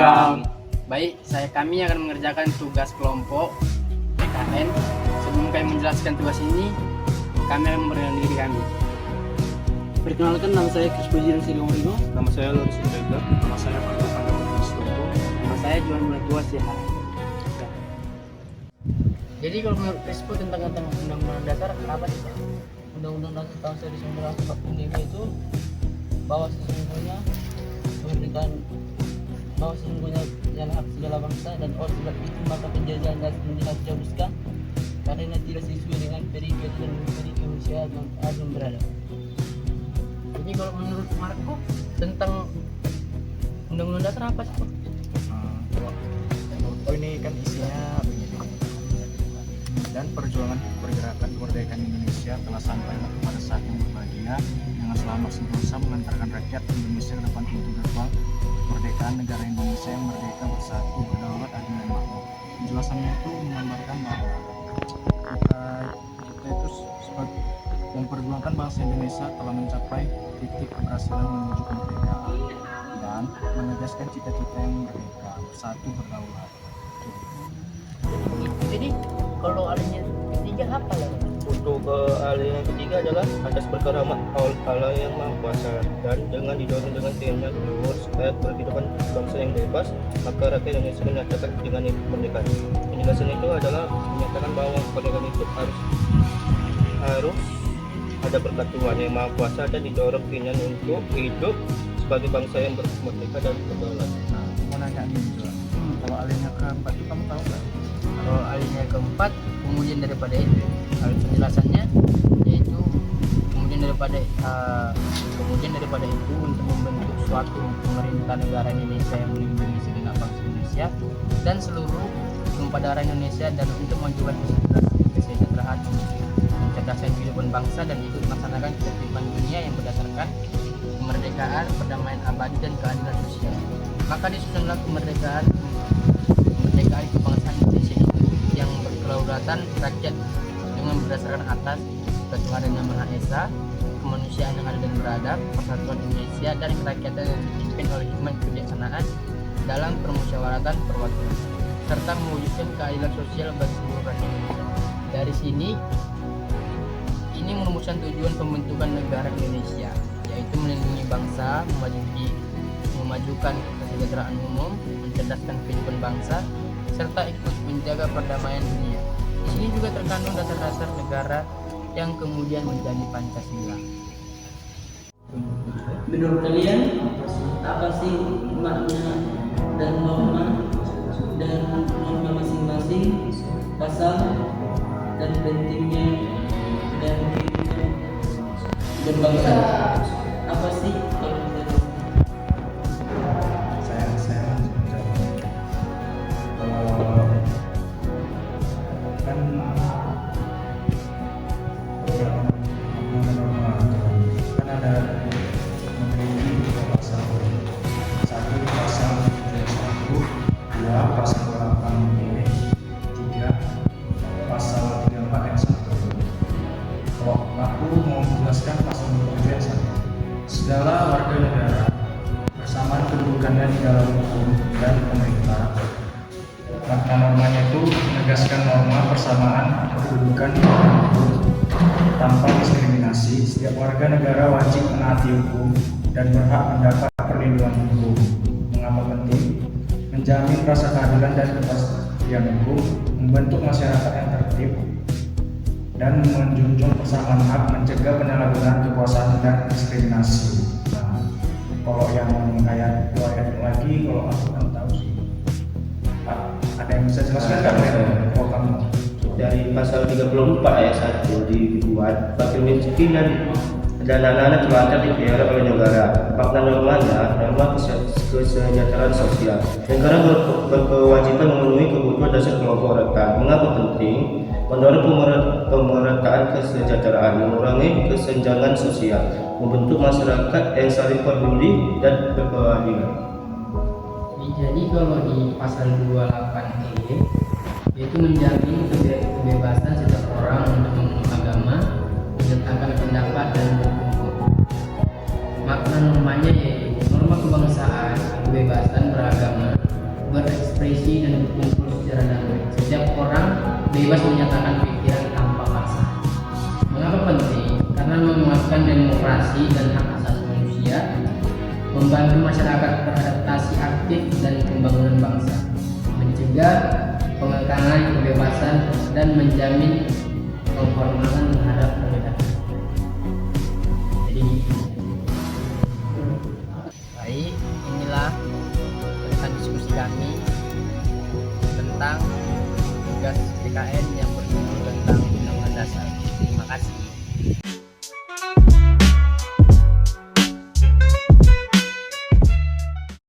siang. Baik, kami akan mengerjakan tugas kelompok PKN. Sebelum kami menjelaskan tugas ini, kami akan memperkenalkan diri kami. Perkenalkan, nama saya Chris Pujian Siliwangi. Nama saya Loris Indra. Nama saya Marco Pandawa Stonto. Nama saya Juan Mulatua Sihar. Jadi kalau menurut Crispo tentang undang-undang dasar apa sih Pak? Undang-Undang Dasar tahun 1945 itu bahwa sesungguhnya kemerdekaan, bahwa sesungguhnya yang hak segala bangsa dan oleh sebab itu maka penjajahan dan harus dihapuskan karena tidak sesuai dengan periode dan misteri kemanusiaan yang agung berada. Jadi kalau menurut Marco tentang undang-undang dasar apa sih Pak? Oh, ini kan isinya begini. Dan perjuangan pergerakan kemerdekaan Indonesia telah sampai pada saat yang berbahagia dengan selamat sentosa mengantarkan rakyat Indonesia ke depan pintu gerbang kemerdekaan negara Indonesia yang merdeka, bersatu, berdaulat, adil dan makmur. Penjelasannya itu menggambarkan bahwa kita itu sebagai memperjuangkan bangsa Indonesia telah mencapai titik keberhasilan menuju kemerdekaan dan menegaskan cita-cita yang merdeka, bersatu, berdaulat. Jadi kalau alinia ketiga apa lah? Untuk alinia ketiga adalah atas perkara Allah yang Maha Kuasa dan dengan didorong dengan keyakinan luhur supaya kehidupan bangsa yang bebas, maka rakyat Indonesia menyatakan dengan kemerdekaan. Penjelasan itu adalah menyatakan bahwa kemerdekaan itu harus ada berkat Tuhan yang Maha Kuasa dan didorong keinginan untuk hidup sebagai bangsa yang merdeka dan berdaulat. Nah, mau nanya nih juga, kalau alinea keempat itu kamu tahu nggak? Kalau alinea keempat kemudian daripada itu, penjelasannya yaitu kemudian daripada itu untuk membentuk suatu pemerintah negara Indonesia yang melindungi segenap bangsa Indonesia dan seluruh tumpah darah Indonesia dan untuk mengajukan kesejahteraan, kecerdasan kehidupan bangsa dan ikut melaksanakan ketertiban dunia yang berdasarkan kemerdekaan, perdamaian abadi dan keadilan sosial. Maka disusunlah kemerdekaan kebangsaan Indonesia itu yang berkedaulatan rakyat dengan berdasarkan atas ketuhanan yang Maha Esa, kemanusiaan yang adil dan beradab, persatuan Indonesia dan kerakyatan yang dipimpin oleh hikmat kebijaksanaan dalam permusyawaratan perwakilan serta mewujudkan keadilan sosial bagi seluruh rakyat Indonesia. Dari sini ini merumuskan tujuan pembentukan negara Indonesia, yaitu melindungi bangsa, memajukan kesejahteraan umum, mencerdaskan kehidupan bangsa, serta ikut menjaga perdamaian dunia. Di sini juga terkandung dasar-dasar negara yang kemudian menjadi Pancasila. Menurut kalian apa sih makna dan norma masing-masing pasal dan pentingnya dan kehidupan berbangsa? Apa sih kalau Saya kan kan ada memiliki dua pasal, satu pasal 1, dua pasal 8B, tiga pasal 34 ayat 1. Kalau aku mau menjelaskan pasal 27 ayat 1, segala warga negara bersamaan kedudukannya di dalam hukum dan pemerintah. Makna normanya itu menegaskan norma persamaan kedudukan di dalam hukum tanpa diskriminasi. Setiap warga negara wajib menaati hukum dan berhak mendapat perlindungan hukum. Mengapa penting? Menjamin rasa keadilan dan kepastian hukum, membentuk masyarakat yang tertib, dan menjunjung persamaan hak, mencegah penyalahgunaan kekuasaan dan diskriminasi. Nah, kalau yang ayat 2 ayat lagi, kalau aku kan tahu sih. Ada yang bisa jelaskan nggak? Oh, kamu. Dari pasal 34 ayat 1 dibuat bagi miskin dan anak-anak telantar dipelihara oleh negara. Makna normanya norma kesejahteraan sosial. Negara berkewajiban memenuhi kebutuhan dasar kelompok rentan. Mengapa penting? Mendorong pemerataan kesejahteraan, mengurangi kesenjangan sosial, membentuk masyarakat yang saling peduli dan berkeadilan. Jadi kalau di pasal 28E yaitu menjamin kebebasan setiap orang untuk memeluk agama, menyatakan pendapat dan berkumpul. Makna normanya yaitu norma kebangsaan, kebebasan beragama, berekspresi dan berkumpul secara damai. Setiap orang bebas menyatakan pikiran tanpa paksaan. Mengapa penting? Karena menguatkan demokrasi dan hak asasi manusia, membantu masyarakat beradaptasi aktif dan pembangunan bangsa, mencegah pengekangan kebebasan dan menjamin penghormatan terhadap perbedaan. Jadi, baik, inilah tentang diskusi kami tentang tugas PKN yang berjudul tentang Undang-Undang Dasar. Terima kasih.